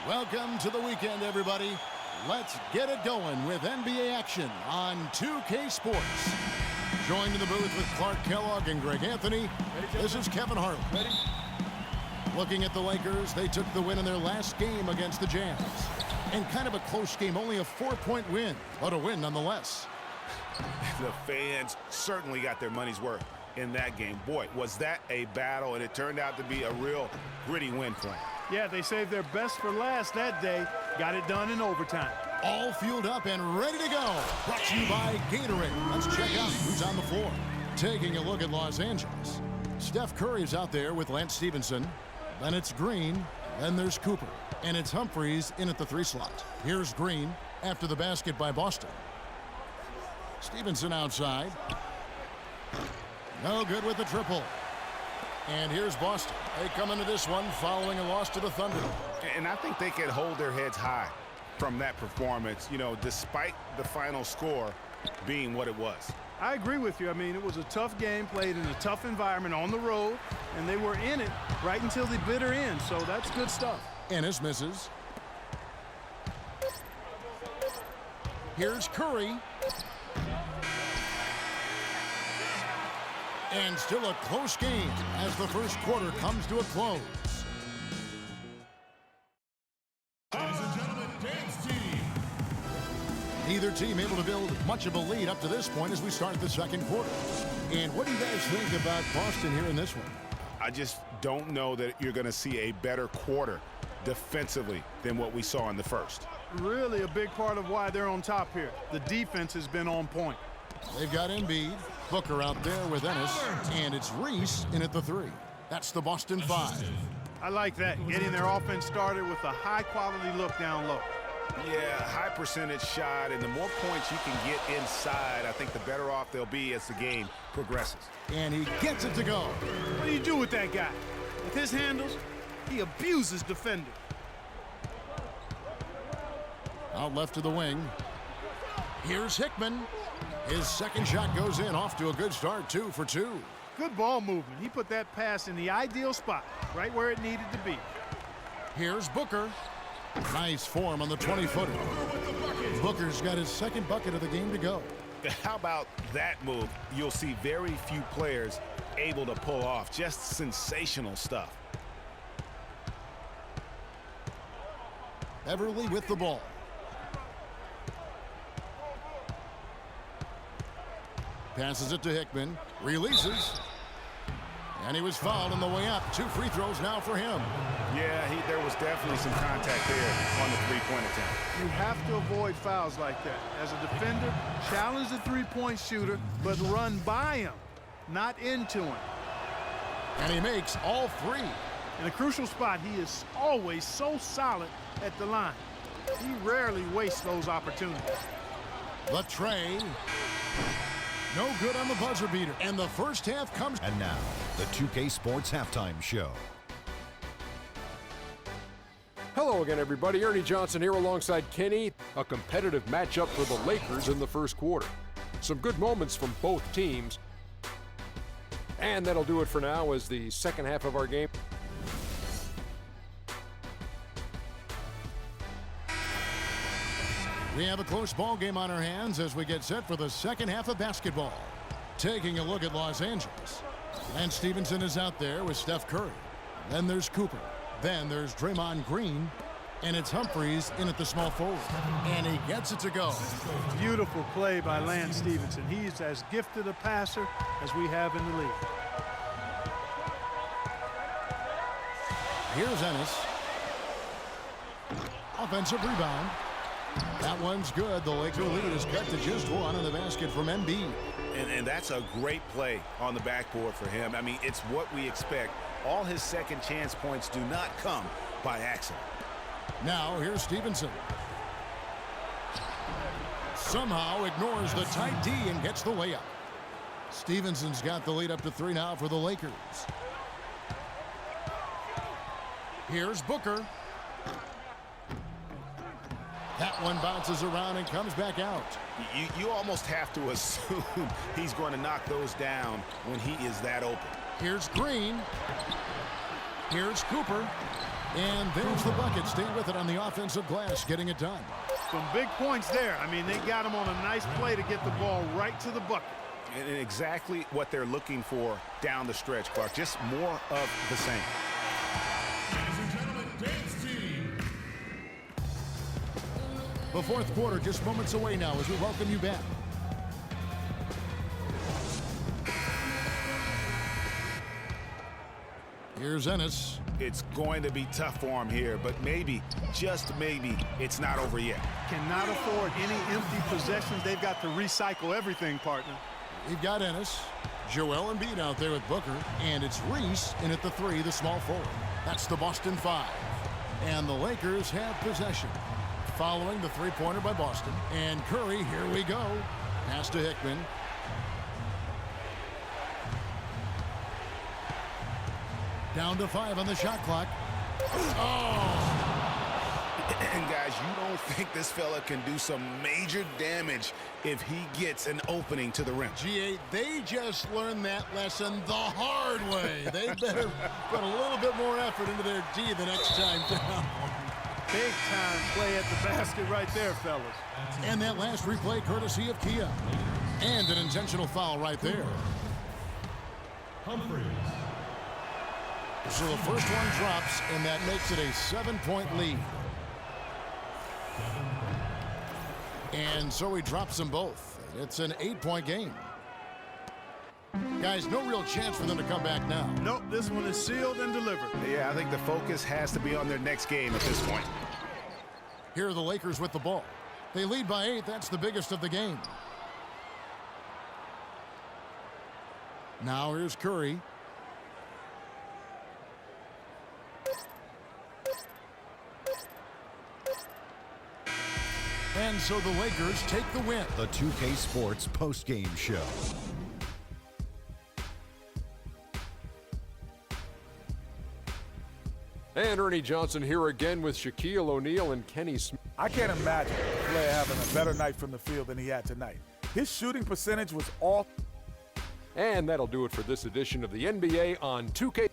Welcome to the weekend, everybody. Let's get it going with NBA action on 2K Sports. Joined in the booth with Clark Kellogg and Greg Anthony, this is Kevin Harlan. Looking at the Lakers, they took the win in their last game against the Jazz. And kind of a close game, only a 4-point win, but a win nonetheless. The fans certainly got their money's worth in that game. Boy, was that a battle, and it turned out to be a real gritty win for them. Yeah, they saved their best for last that day. Got it done in overtime. All fueled up and ready to go. Brought to you by Gatorade. Let's check out who's on the floor. Taking a look at Los Angeles. Steph Curry's out there with Lance Stevenson. Then it's Green. Then there's Cooper. And it's Humphries in at the 3 slot. Here's Green after the basket by Boston. Stevenson outside. No good with the triple. And here's Boston. They come into this one following a loss to the Thunder. And I think they can hold their heads high from that performance, you know, despite the final score being what it was. I agree with you. I mean, it was a tough game, played in a tough environment on the road, and they were in it right until the bitter end, so that's good stuff. Ennis misses. Here's Curry. And still a close game as the first quarter comes to a close. Ladies and gentlemen, dance team. Neither team able to build much of a lead up to this point as we start the second quarter. And what do you guys think about Boston here in this one? I just don't know that you're going to see a better quarter defensively than what we saw in the first. Really a big part of why they're on top here. The defense has been on point. They've got Embiid, Booker out there with Ennis, and it's Reese in at the 3. That's the Boston 5. I like that, getting their offense started with a high-quality look down low. Yeah, high percentage shot, and the more points you can get inside, I think the better off they'll be as the game progresses. And he gets it to go. What do you do with that guy? With his handles, he abuses defenders. Out left to the wing. Here's Hickman. His second shot goes in, off to a good start, 2 for 2. Good ball movement. He put that pass in the ideal spot, right where it needed to be. Here's Booker. Nice form on the 20-footer. Booker's got his second bucket of the game to go. How about that move? You'll see very few players able to pull off. Just sensational stuff. Beverly with the ball. Passes it to Hickman. Releases. And he was fouled on the way up. 2 free throws now for him. Yeah, there was definitely some contact there on the three-point attempt. You have to avoid fouls like that. As a defender, challenge the three-point shooter, but run by him, not into him. And he makes all 3. In a crucial spot, he is always so solid at the line. He rarely wastes those opportunities. The tray. No good on the buzzer beater. And the first half comes. And now, the 2K Sports Halftime Show. Hello again, everybody. Ernie Johnson here alongside Kenny. A competitive matchup for the Lakers in the first quarter. Some good moments from both teams. And that'll do it for now as the second half of our game. We have a close ball game on our hands as we get set for the second half of basketball. Taking a look at Los Angeles. Lance Stevenson is out there with Steph Curry. Then there's Cooper. Then there's Draymond Green. And it's Humphries in at the small forward. And he gets it to go. Beautiful play by Lance Stevenson. He's as gifted a passer as we have in the league. Here's Ennis. Offensive rebound. That one's good. The Laker lead is cut to just 1 in the basket from Embiid. And that's a great play on the backboard for him. I mean, it's what we expect. All his second chance points do not come by accident. Now here's Stevenson. Somehow ignores the tight D and gets the layup. Stevenson's got the lead up to 3 now for the Lakers. Here's Booker. That one bounces around and comes back out. You almost have to assume he's going to knock those down when he is that open. Here's Green. Here's Cooper. And there's the bucket. Stay with it on the offensive glass, getting it done. Some big points there. I mean, they got him on a nice play to get the ball right to the bucket. And exactly what they're looking for down the stretch, Clark. Just more of the same. Ladies and gentlemen, dance team. The fourth quarter just moments away now as we welcome you back. Here's Ennis. It's going to be tough for him here, but maybe, just maybe, it's not over yet. Cannot afford any empty possessions. They've got to recycle everything, partner. We've got Ennis, Joel Embiid out there with Booker, and it's Reese in at the 3, the small forward. That's the Boston 5. And the Lakers have possession. Following the three-pointer by Boston. And Curry, here we go. Pass to Hickman. Down to 5 on the shot clock. Oh! And guys, you don't think this fella can do some major damage if he gets an opening to the rim. G8, they just learned that lesson the hard way. They better put a little bit more effort into their D the next time down. Big time play at the basket right there, fellas. And that last replay courtesy of Kia. And an intentional foul right there. Humphries. So the first one drops, and that makes it a 7-point lead. And so he drops them both. It's an 8-point game. Guys, no real chance for them to come back now. Nope, this one is sealed and delivered. Yeah, I think the focus has to be on their next game at this point. Here are the Lakers with the ball. They lead by 8. That's the biggest of the game. Now here's Curry. And so the Lakers take the win. The 2K Sports post-game show. And Ernie Johnson here again with Shaquille O'Neal and Kenny Smith. I can't imagine a player having a better night from the field than he had tonight. His shooting percentage was off. And that'll do it for this edition of the NBA on 2K.